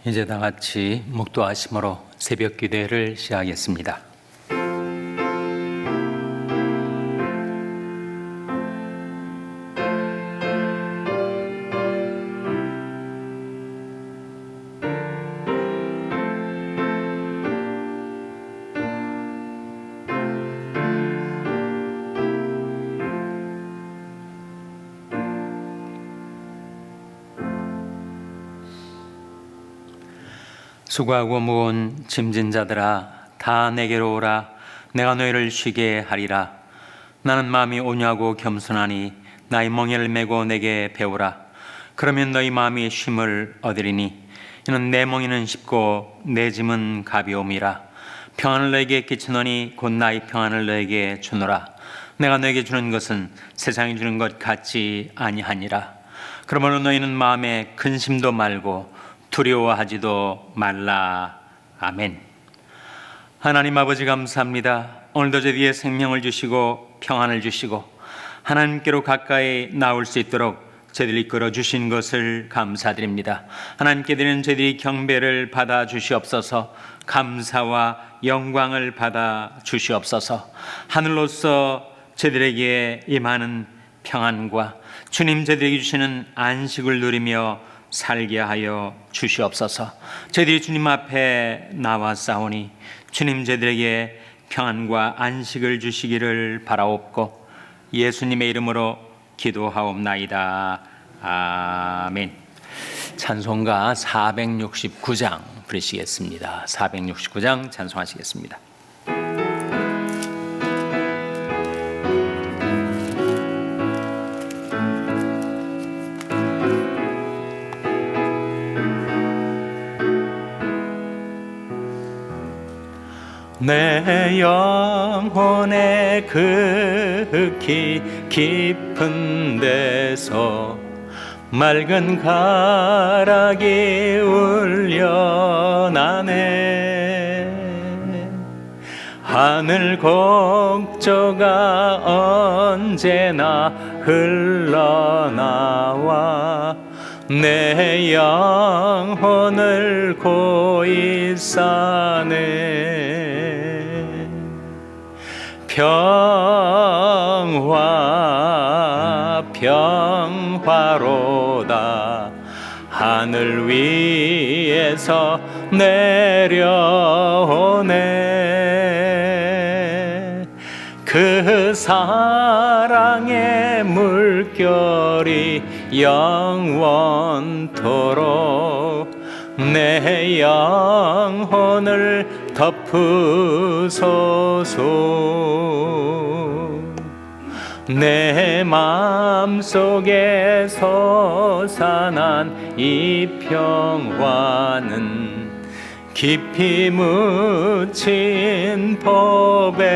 이제 다 같이 묵도하심으로 새벽 기도회를 시작하겠습니다. 수고하고 무거운 짐진 자들아 다 내게로 오라. 내가 너희를 쉬게 하리라. 나는 마음이 온유하고 겸손하니 나의 멍에를 메고 내게 배우라. 그러면 너희 마음이 쉼을 얻으리니 이는 내 멍에는 쉽고 내 짐은 가벼움이라. 평안을 너에게 끼치노니 곧 나의 평안을 너에게 주노라. 내가 너에게 주는 것은 세상이 주는 것 같지 아니하니라. 그러므로 너희는 마음에 근심도 말고 두려워하지도 말라. 아멘. 하나님 아버지 감사합니다. 오늘도 저희에게 생명을 주시고 평안을 주시고 하나님께로 가까이 나올 수 있도록 저희를 이끌어 주신 것을 감사드립니다. 하나님께 드리는 저희들이 경배를 받아 주시옵소서. 감사와 영광을 받아 주시옵소서. 하늘로서 저희들에게 임하는 평안과 주님 저희들에게 주시는 안식을 누리며 살게 하여 주시옵소서. 저희들이 주님 앞에 나와싸우니 주님 저희들에게 평안과 안식을 주시기를 바라옵고 예수님의 이름으로 기도하옵나이다. 아멘. 찬송가 469장 부르시겠습니다. 469장 찬송하시겠습니다. 내 영혼의 극히 깊은 데서 맑은 가락이 울려나네. 하늘 곡조가 언제나 흘러나와 내 영혼을 고이 싸네. 평화로다. 하늘 위에서 내려오네. 그 사랑의 물결이 영원토록 내 영혼을 덮으소서. 내 마음속에 솟아난 이 평화는 깊이 묻힌 보배로다.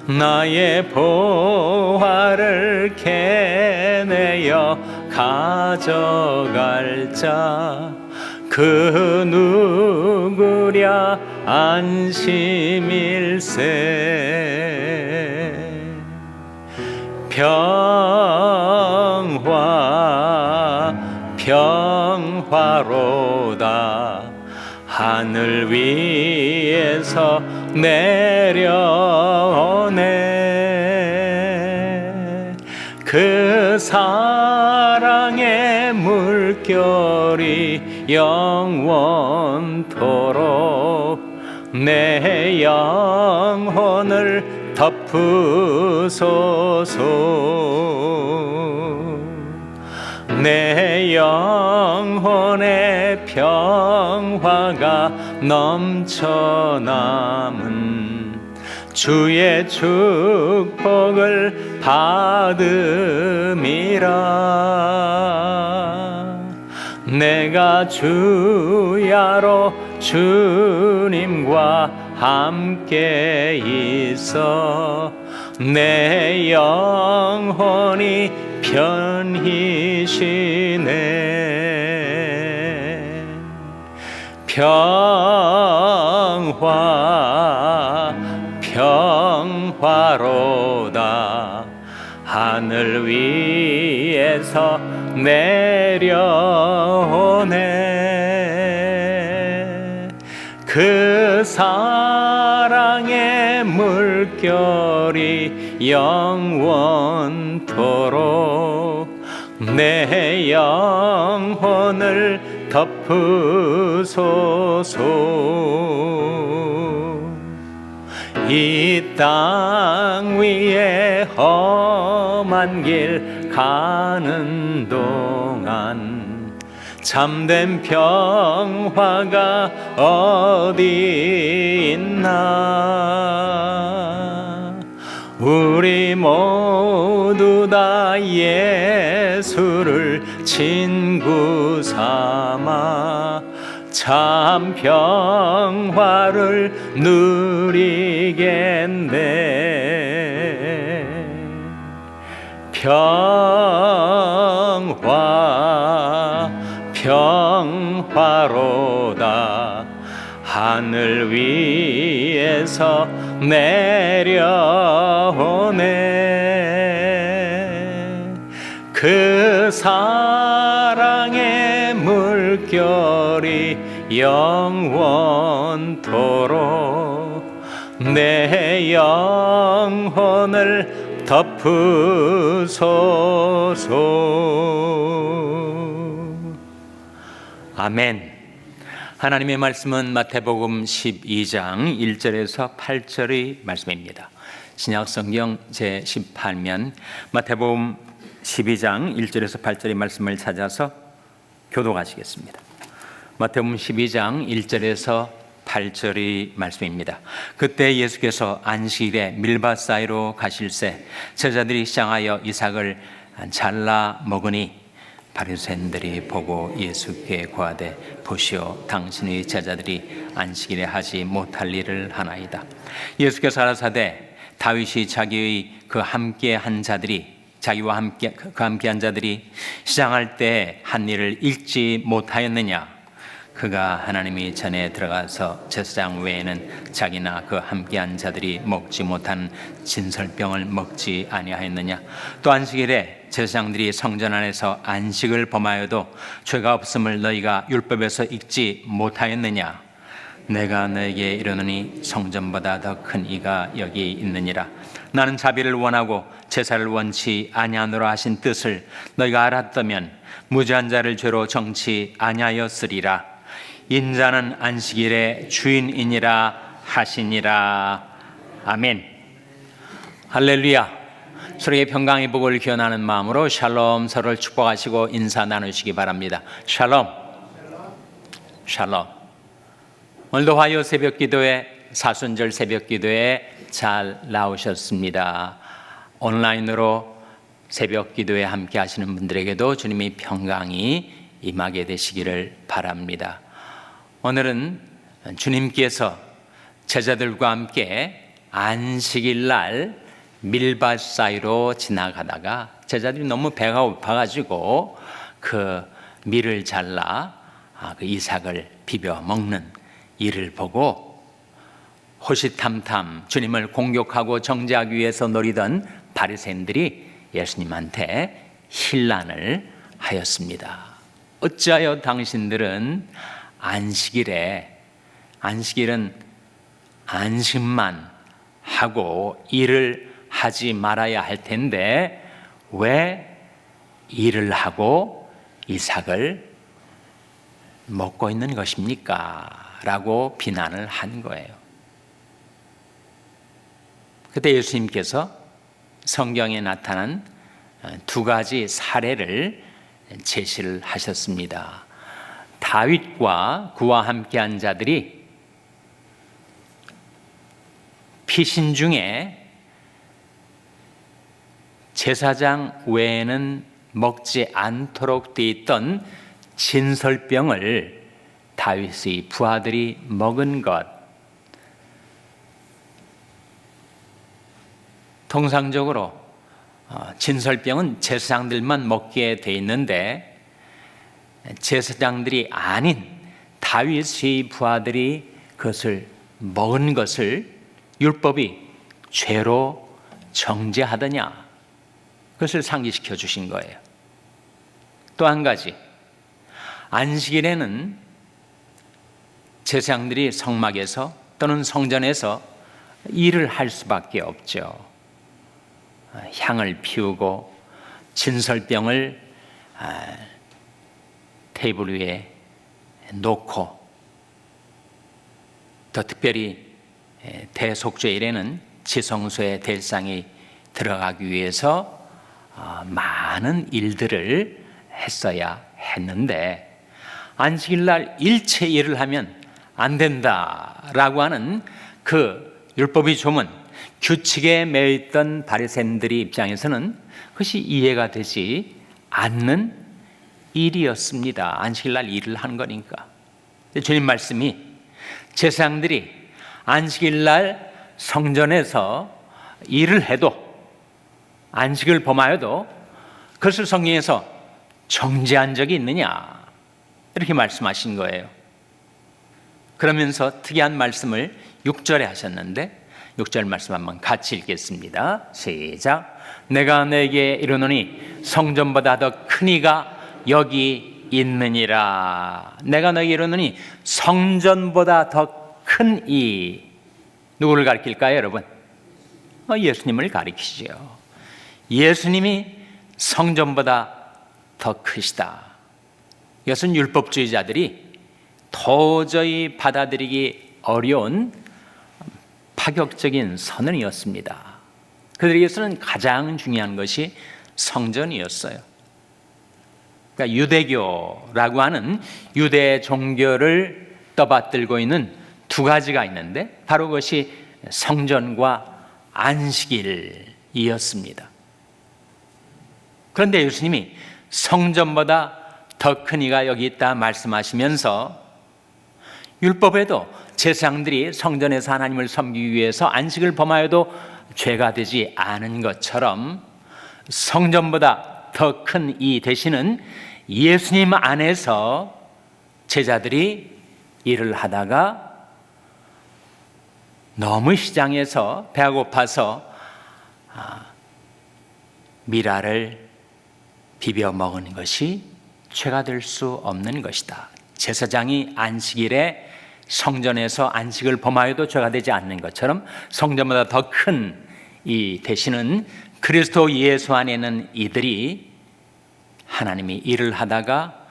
나의 보화를 캐내어 가져갈 자 그 누구랴 안심일세. 평화로다. 하늘 위에서 내려오네. 그 사랑의 물결이 영원토록 내 영혼을 덮으소서. 내 영혼의 평화가 넘쳐남은 주의 축복을 받음이라. 내가 주야로 주님과 함께 있어 내 영혼이 편히 쉬네. 평화로다. 하늘 위에서 내려오네. 그 사랑의 물결이 영원토록 내 영혼을 덮으소서. 이 땅 위에 험한 길 가는 동안 참된 평화가 어디 있나. 우리 모두 다 예수를 친구 삼아 참 평화를 누리겠네. 평화로다. 하늘 위에서 내려오네. 그 사랑의 물결이 영원토록 내 영혼을 덮으소서. 아멘. 하나님의 말씀은 마태복음 12장 1절에서 8절의 말씀입니다. 신약성경 제18면 마태복음 12장 1절에서 8절의 말씀을 찾아서 교독하시겠습니다. 마태복음 12장 1절에서 8절의 말씀입니다. 그때 예수께서 안식일에 밀밭 사이로 가실새 제자들이 시장하여 이삭을 잘라 먹으니 바리새인들이 보고 예수께 고하되 보시오, 당신의 제자들이 안식일에 하지 못할 일을 하나이다. 예수께서 가라사대 다윗이 자기와 함께 한 자들이 시장할 때 한 일을 읽지 못하였느냐? 그가 하나님이 전에 들어가서 제사장 외에는 자기나 그 함께한 자들이 먹지 못한 진설병을 먹지 아니하였느냐? 또 안식일에 제사장들이 성전 안에서 안식을 범하여도 죄가 없음을 너희가 율법에서 읽지 못하였느냐? 내가 너에게 이르노니 성전보다 더 큰 이가 여기 있느니라. 나는 자비를 원하고 제사를 원치 아니하노라 하신 뜻을 너희가 알았다면 무죄한 자를 죄로 정치 아니하였으리라. 인자는 안식일의 주인이니라 하시니라. 아멘. 할렐루야. 서로의 평강의 복을 기원하는 마음으로 샬롬, 서로를 축복하시고 인사 나누시기 바랍니다. 샬롬. 샬롬. 오늘도 화요 새벽기도회, 사순절 새벽기도회 잘 나오셨습니다. 온라인으로 새벽기도에 함께 하시는 분들에게도 주님의 평강이 임하게 되시기를 바랍니다. 오늘은 주님께서 제자들과 함께 안식일 날 밀밭 사이로 지나가다가 제자들이 너무 배가 고파가지고 그 밀을 잘라 그 이삭을 비벼 먹는 일을 보고 호시탐탐 주님을 공격하고 정죄하기 위해서 노리던 바리새인들이 예수님한테 혼란을 하였습니다. 어찌하여 당신들은 안식일은 안식만 하고 일을 하지 말아야 할 텐데 왜 일을 하고 이삭을 먹고 있는 것입니까? 라고 비난을 한 거예요. 그때 예수님께서 성경에 나타난 두 가지 사례를 제시를 하셨습니다. 다윗과 그와 함께한 자들이 피신 중에 제사장 외에는 먹지 않도록 되어 있던 진설병을 다윗의 부하들이 먹은 것. 통상적으로 진설병은 제사장들만 먹게 돼 있는데 제사장들이 아닌 다윗의 부하들이 그것을 먹은 것을 율법이 죄로 정죄하더냐? 그것을 상기시켜 주신 거예요. 또 한 가지, 안식일에는 제사장들이 성막에서 또는 성전에서 일을 할 수밖에 없죠. 향을 피우고 진설병을 테이블 위에 놓고, 더 특별히 대속죄일에는 지성소의 대상이 들어가기 위해서 많은 일들을 했어야 했는데, 안식일날 일체 일을 하면 안 된다라고 하는 그 율법의 조문, 규칙에 매여있던 바리새인들의 입장에서는 그것이 이해가 되지 않는 일이었습니다. 안식일날 일을 하는 거니까. 주님 말씀이 제사장들이 안식일날 성전에서 일을 해도, 안식을 범하여도 그것을 성경에서 정죄한 적이 있느냐, 이렇게 말씀하신 거예요. 그러면서 특이한 말씀을 6절에 하셨는데, 6절 말씀 한번 같이 읽겠습니다. 시작. 내가 내게 이르노니 성전보다 더 큰 이가 여기 있느니라. 내가 너에게 이르노니 성전보다 더 큰 이, 누구를 가리킬까요, 여러분? 예수님을 가리키죠. 예수님이 성전보다 더 크시다. 이것은 율법주의자들이 도저히 받아들이기 어려운 파격적인 선언이었습니다. 그들에게서는 가장 중요한 것이 성전이었어요. 그러니까 유대교라고 하는 유대 종교를 떠받들고 있는 두 가지가 있는데, 바로 그것이 성전과 안식일이었습니다. 그런데 예수님이 성전보다 더 큰 이가 여기 있다 말씀하시면서, 율법에도 제사장들이 성전에서 하나님을 섬기기 위해서 안식을 범하여도 죄가 되지 않은 것처럼, 성전보다 더 큰 이 대신은 예수님 안에서 제자들이 일을 하다가 너무 시장에서 배가 고파서 미라를 비벼 먹은 것이 죄가 될 수 없는 것이다. 제사장이 안식일에 성전에서 안식을 범하여도 죄가 되지 않는 것처럼, 성전보다 더 큰 이 대신은 그리스도 예수 안에 있는 이들이 하나님이 일을 하다가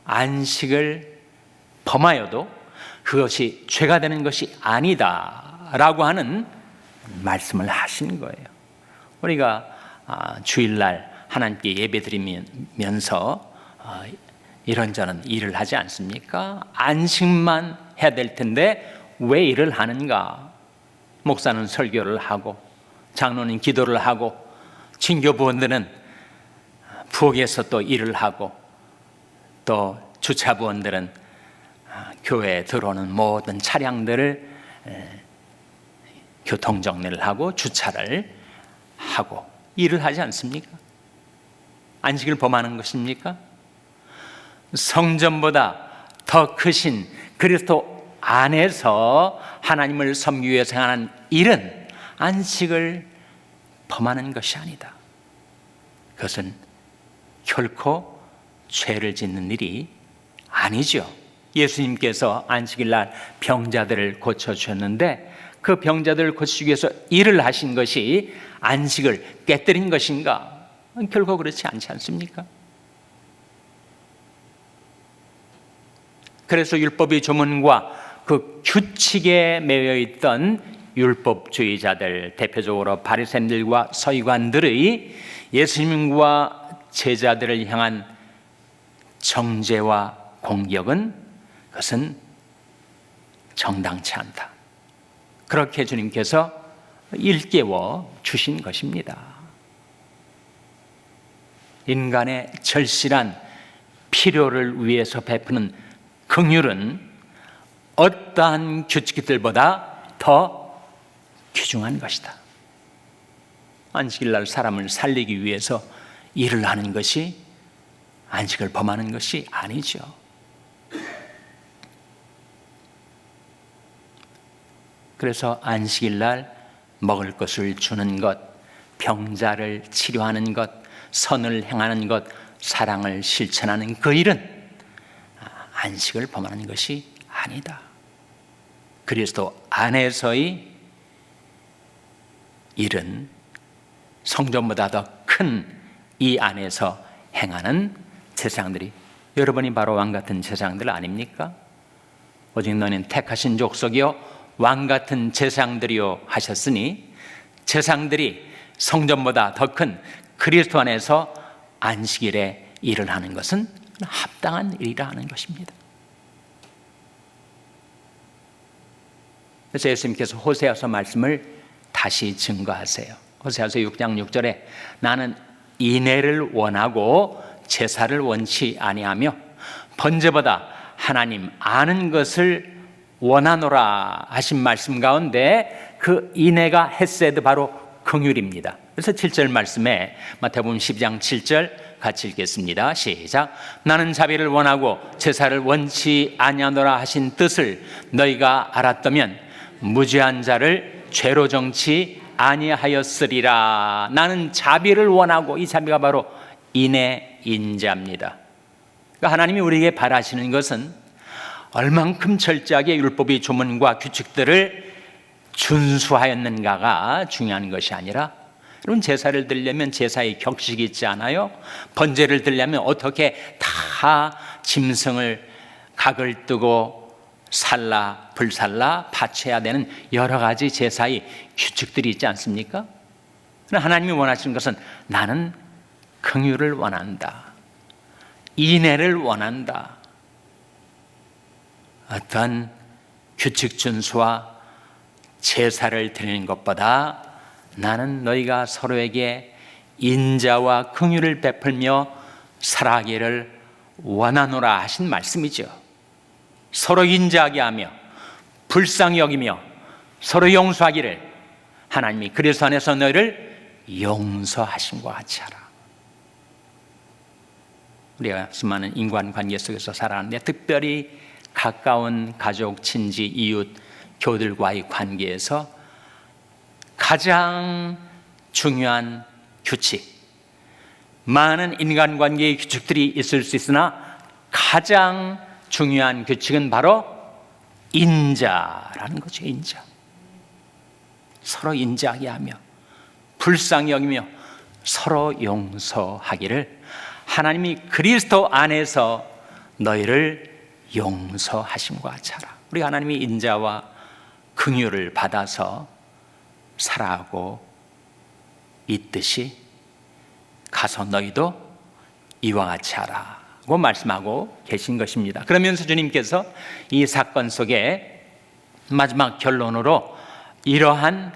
안식을 범하여도 그것이 죄가 되는 것이 아니다라고 하는 말씀을 하신 거예요. 우리가 주일날 하나님께 예배드리면서 이런저런 일을 하지 않습니까? 안식만 해야 될 텐데 왜 일을 하는가? 목사는 설교를 하고, 장로는 기도를 하고, 친교부원들은 부엌에서 또 일을 하고, 또 주차부원들은 교회에 들어오는 모든 차량들을 교통정리를 하고 주차를 하고 일을 하지 않습니까? 안식을 범하는 것입니까? 성전보다 더 크신 그리스도 안에서 하나님을 섬기기 위해서 하는 일은 안식을 범하는 것이 아니다. 그것은 결코 죄를 짓는 일이 아니죠. 예수님께서 안식일날 병자들을 고쳐주셨는데, 그 병자들을 고치기 위해서 일을 하신 것이 안식을 깨뜨린 것인가? 결코 그렇지 않지 않습니까? 그래서 율법의 조문과 그 규칙에 매여 있던 율법주의자들, 대표적으로 바리새인들과 서기관들의 예수님과 제자들을 향한 정죄와 공격은, 그것은 정당치 않다. 그렇게 주님께서 일깨워 주신 것입니다. 인간의 절실한 필요를 위해서 베푸는 긍휼은 어떠한 규칙들보다 더 귀중한 것이다. 안식일날 사람을 살리기 위해서 일을 하는 것이 안식을 범하는 것이 아니죠. 그래서 안식일날 먹을 것을 주는 것, 병자를 치료하는 것, 선을 행하는 것, 사랑을 실천하는 그 일은 안식을 범하는 것이 아니다. 그리스도 안에서의 일은 성전보다 더 큰 이 안에서 행하는 제사장들이, 여러분이 바로 왕같은 제사장들 아닙니까? 오직 너는 택하신 족속이요 왕같은 제사장들이요 하셨으니, 제사장들이 성전보다 더 큰 그리스도 안에서 안식일에 일을 하는 것은 합당한 일이라 하는 것입니다. 그래서 예수님께서 호세아서 말씀을 다시 증거하세요. 호세아서 6장 6절에 나는 인애를 원하고 제사를 원치 아니하며 번제보다 하나님 아는 것을 원하노라 하신 말씀 가운데 그 인애가 헤세드, 바로 긍휼입니다. 그래서 7절 말씀에 마태복음 12장 7절 같이 읽겠습니다. 시작. 나는 자비를 원하고 제사를 원치 아니하노라 하신 뜻을 너희가 알았다면 무죄한 자를 죄로 정치 아니하였으리라. 나는 자비를 원하고, 이 자비가 바로 인의 인자입니다. 그러니까 하나님이 우리에게 바라시는 것은 얼만큼 철저하게 율법의 조문과 규칙들을 준수하였는가가 중요한 것이 아니라, 여러분 제사를 드리려면 제사의 격식이 있지 않아요? 번제를 드리려면 어떻게 다 짐승을 각을 뜨고 살라 불살라 바쳐야 되는 여러 가지 제사의 규칙들이 있지 않습니까? 그러나 하나님이 원하시는 것은 나는 긍휼을 원한다, 인애를 원한다. 어떤 규칙 준수와 제사를 드리는 것보다 나는 너희가 서로에게 인자와 긍휼을 베풀며 살아가기를 원하노라 하신 말씀이죠. 서로 인자하게 하며 불쌍히 여기며 서로 용서하기를 하나님이 그리스도 안에서 너희를 용서하신 것 같이 하라. 우리가 수많은 인간관계 속에서 살아가는데 특별히 가까운 가족, 친지, 이웃, 교들과의 관계에서 가장 중요한 규칙, 많은 인간관계의 규칙들이 있을 수 있으나 가장 중요한 규칙은 바로 인자라는 거죠. 인자. 서로 인자하게 하며 불쌍히 여기며 서로 용서하기를 하나님이 그리스도 안에서 너희를 용서하심과 같이 하라. 우리 하나님이 인자와 긍휼을 받아서 살아가고 있듯이 가서 너희도 이와 같이 하라 고 말씀하고 계신 것입니다. 그러면서 주님께서 이 사건 속에 마지막 결론으로 이러한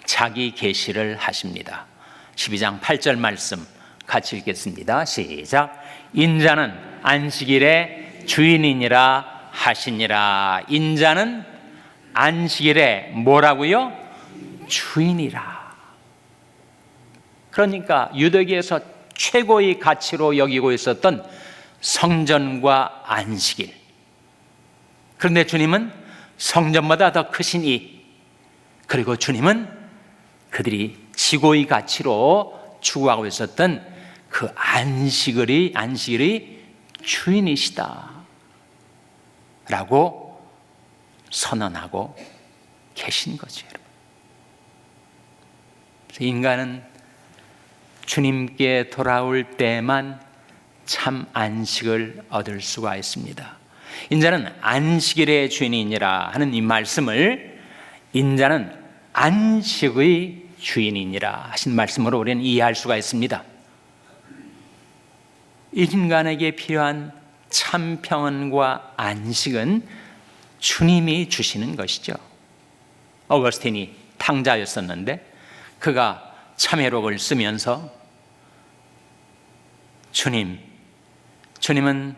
자기 계시를 하십니다. 12장 8절 말씀 같이 읽겠습니다. 시작. 인자는 안식일의 주인이니라 하시니라. 인자는 안식일의 뭐라고요? 주인이라. 그러니까 유대계에서 최고의 가치로 여기고 있었던 성전과 안식일, 그런데 주님은 성전보다 더 크신 이, 그리고 주님은 그들이 지고의 가치로 추구하고 있었던 그 안식일의 주인이시다 라고 선언하고 계신 거죠. 인간은 주님께 돌아올 때만 참 안식을 얻을 수가 있습니다. 인자는 안식일의 주인이니라 하는 이 말씀을 인자는 안식의 주인이니라 하신 말씀으로 우리는 이해할 수가 있습니다. 인간에게 필요한 참 평안과 안식은 주님이 주시는 것이죠. 어거스틴이 탕자였었는데 그가 참회록을 쓰면서 주님은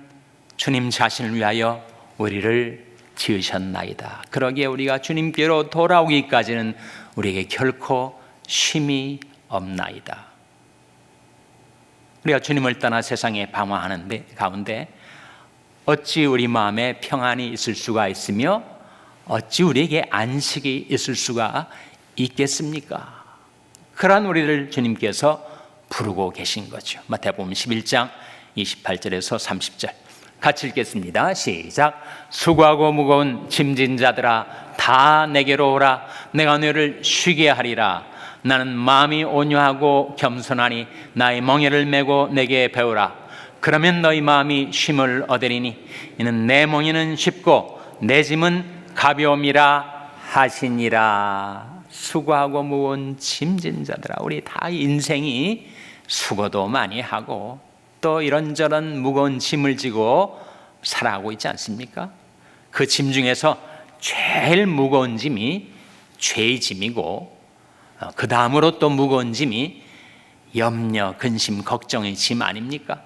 주님 자신을 위하여 우리를 지으셨나이다. 그러기에 우리가 주님께로 돌아오기까지는 우리에게 결코 쉼이 없나이다. 우리가 주님을 떠나 세상에 방황하는 가운데 어찌 우리 마음에 평안이 있을 수가 있으며 어찌 우리에게 안식이 있을 수가 있겠습니까? 그러한 우리를 주님께서 부르고 계신 거죠. 마태복음 11장 28절에서 30절 같이 읽겠습니다. 시작. 수고하고 무거운 짐진 자들아 다 내게로 오라. 내가 너희를 쉬게 하리라. 나는 마음이 온유하고 겸손하니 나의 멍에를 메고 내게 배우라. 그러면 너희 마음이 쉼을 얻으리니 이는 내 멍에는 쉽고 내 짐은 가벼움이라 하시니라. 수고하고 무거운 짐진 자들아, 우리 다 인생이 수고도 많이 하고 또 이런저런 무거운 짐을 지고 살아가고 있지 않습니까? 그 짐 중에서 제일 무거운 짐이 죄의 짐이고 그 다음으로 또 무거운 짐이 염려, 근심, 걱정의 짐 아닙니까?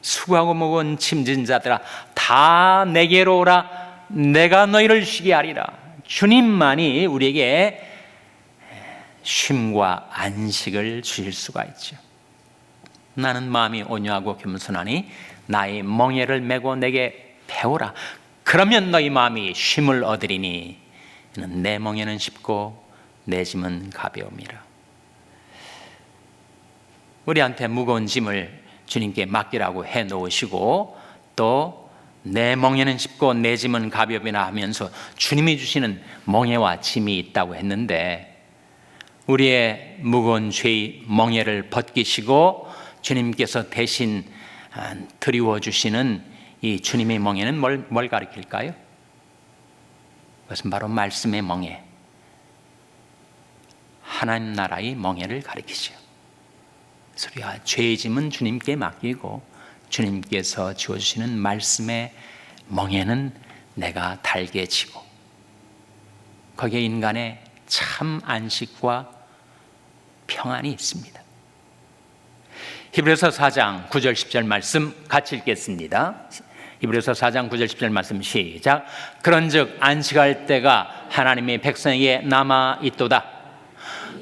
수고하고 무거운 짐진 자들아 다 내게로 오라. 내가 너희를 쉬게 하리라. 주님만이 우리에게 쉼과 안식을 주실 수가 있죠. 나는 마음이 온유하고 겸손하니 나의 멍에를 메고 내게 배우라. 그러면 너희 마음이 쉼을 얻으리니 내 멍에는 쉽고 내 짐은 가벼움이라. 우리한테 무거운 짐을 주님께 맡기라고 해놓으시고 또 내 멍에는 쉽고 내 짐은 가벼움이라 하면서 주님이 주시는 멍에와 짐이 있다고 했는데 우리의 무거운 죄의 멍에를 벗기시고 주님께서 대신 드리워 주시는 이 주님의 멍에는 뭘 가리킬까요? 그것은 바로 말씀의 멍에, 하나님 나라의 멍에를 가리키죠. 그래서 우리가 죄의 짐은 주님께 맡기고 주님께서 주어주시는 말씀의 멍에는 내가 달게 지고 거기에 인간의 참 안식과 평안이 있습니다. 히브리서 4장 9절 10절 말씀 같이 읽겠습니다. 히브리서 4장 9절 10절 말씀 시작. 그런즉 안식할 때가 하나님의 백성에게 남아 있도다.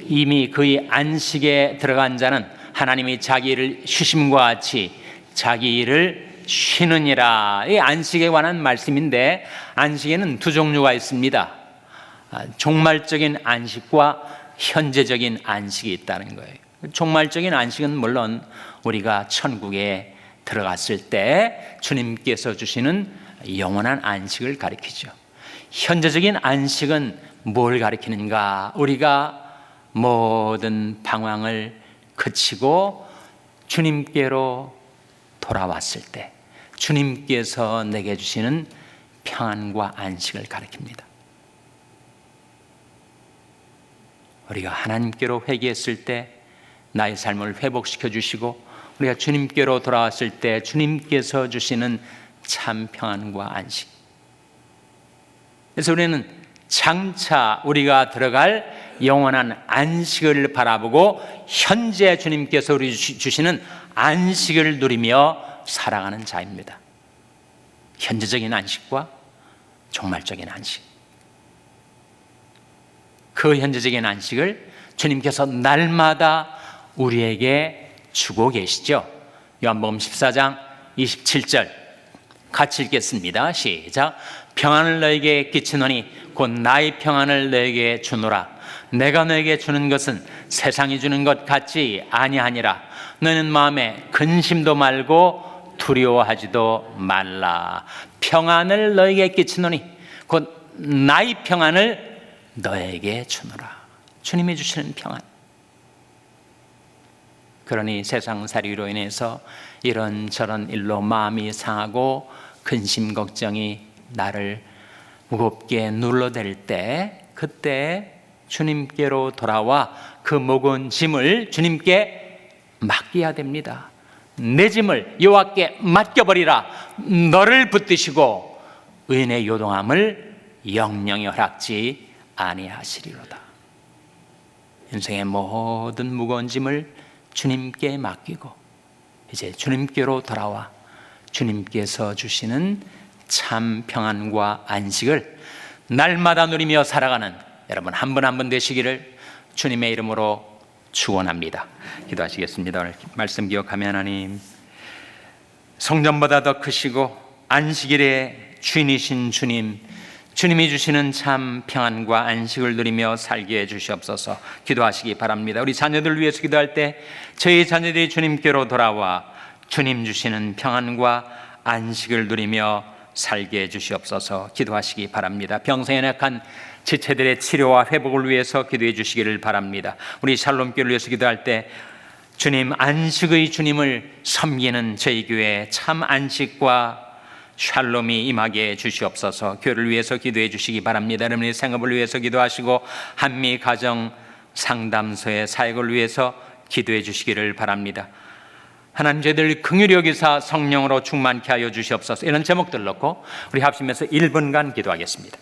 이미 그의 안식에 들어간 자는 하나님이 자기 일을 쉬심과 같이 자기 일을 쉬느니라. 이 안식에 관한 말씀인데 안식에는 두 종류가 있습니다. 종말적인 안식과 현재적인 안식이 있다는 거예요. 종말적인 안식은 물론 우리가 천국에 들어갔을 때 주님께서 주시는 영원한 안식을 가리키죠. 현재적인 안식은 뭘 가리키는가? 우리가 모든 방황을 그치고 주님께로 돌아왔을 때 주님께서 내게 주시는 평안과 안식을 가리킵니다. 우리가 하나님께로 회개했을 때 나의 삶을 회복시켜 주시고 우리가 주님께로 돌아왔을 때 주님께서 주시는 참 평안과 안식. 그래서 우리는 장차 우리가 들어갈 영원한 안식을 바라보고 현재 주님께서 우리 주시는 안식을 누리며 살아가는 자입니다. 현재적인 안식과 종말적인 안식. 그 현재적인 안식을 주님께서 날마다 우리에게 주고 계시죠. 요한복음 14장 27절 같이 읽겠습니다. 시작. 평안을 너에게 끼치노니 곧 나의 평안을 너에게 주노라. 내가 너에게 주는 것은 세상이 주는 것 같지 아니하니라. 너는 마음에 근심도 말고 두려워하지도 말라. 평안을 너에게 끼치노니 곧 나의 평안을 너에게 주노라. 주님이 주시는 평안. 그러니 세상살이로 인해서 이런저런 일로 마음이 상하고 근심 걱정이 나를 무겁게 눌러댈 때 그때 주님께로 돌아와 그 무거운 짐을 주님께 맡겨야 됩니다. 내 짐을 여호와께 맡겨버리라. 너를 붙드시고 의인의 요동함을 영영히 허락지 아니하시리로다. 인생의 모든 무거운 짐을 주님께 맡기고 이제 주님께로 돌아와 주님께서 주시는 참 평안과 안식을 날마다 누리며 살아가는 여러분 한 분 한 분 되시기를 주님의 이름으로 축원합니다. 기도하시겠습니다. 오늘 말씀 기억하며 하나님, 성전보다 더 크시고 안식일의 주인이신 주님, 주님이 주시는 참 평안과 안식을 누리며 살게 해 주시옵소서. 기도하시기 바랍니다. 우리 자녀들 위해서 기도할 때 저희 자녀들이 주님께로 돌아와 주님 주시는 평안과 안식을 누리며 살게 해 주시옵소서. 기도하시기 바랍니다. 병상에 연약한 지체들의 치료와 회복을 위해서 기도해 주시기를 바랍니다. 우리 샬롬교회를 위해서 기도할 때 주님, 안식의 주님을 섬기는 저희 교회에 참 안식과 샬롬이 임하게 해 주시옵소서. 교회를 위해서 기도해 주시기 바랍니다. 여러분의 생업을 위해서 기도하시고 한미 가정 상담소의 사역을 위해서 기도해 주시기를 바랍니다. 하나님, 저희들 긍휼히 여기사 성령으로 충만케 하여 주시옵소서. 이런 제목들 놓고 우리 합심해서 1분간 기도하겠습니다.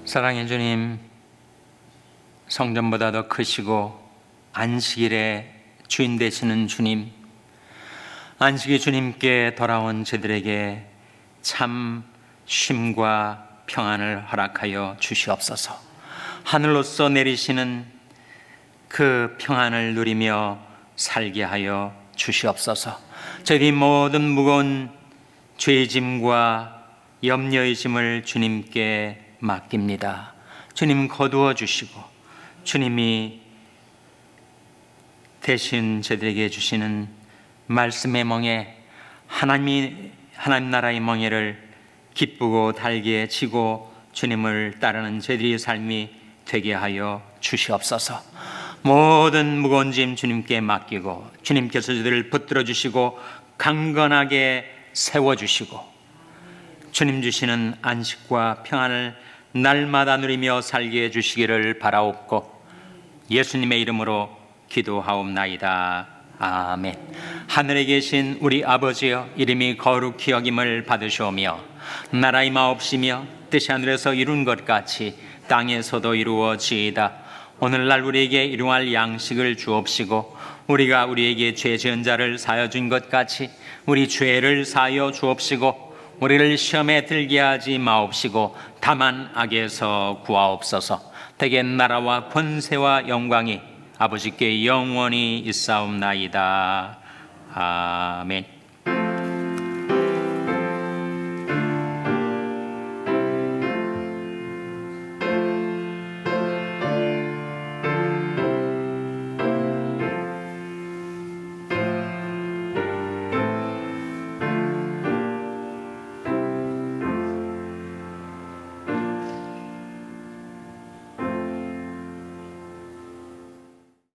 사랑의 주님, 성전보다 더 크시고 안식일의 주인 되시는 주님, 안식의 주님께 돌아온 저들에게 참 쉼과 평안을 허락하여 주시옵소서. 하늘로서 내리시는 그 평안을 누리며 살게 하여 주시옵소서. 저희 모든 무거운 죄의 짐과 염려의 짐을 주님께 맡깁니다. 주님 거두어 주시고 주님이 대신 저들에게 주시는 말씀의 멍에 하나님 나라의 멍에를 기쁘고 달게 지고 주님을 따르는 저들의 삶이 되게 하여 주시옵소서. 모든 무거운 짐 주님께 맡기고 주님께서 저들을 붙들어 주시고 강건하게 세워주시고 주님 주시는 안식과 평안을 날마다 누리며 살게 해주시기를 바라옵고 예수님의 이름으로 기도하옵나이다. 아멘. 하늘에 계신 우리 아버지여, 이름이 거룩히 여김을 받으시오며 나라의 마옵시며 뜻이 하늘에서 이룬 것 같이 땅에서도 이루어지이다. 오늘날 우리에게 일용할 양식을 주옵시고 우리가 우리에게 죄 지은 자를 사하여 준 것 같이 우리 죄를 사하여 주옵시고 우리를 시험에 들게 하지 마옵시고 다만 악에서 구하옵소서. 대개 나라와 권세와 영광이 아버지께 영원히 있사옵나이다. 아멘.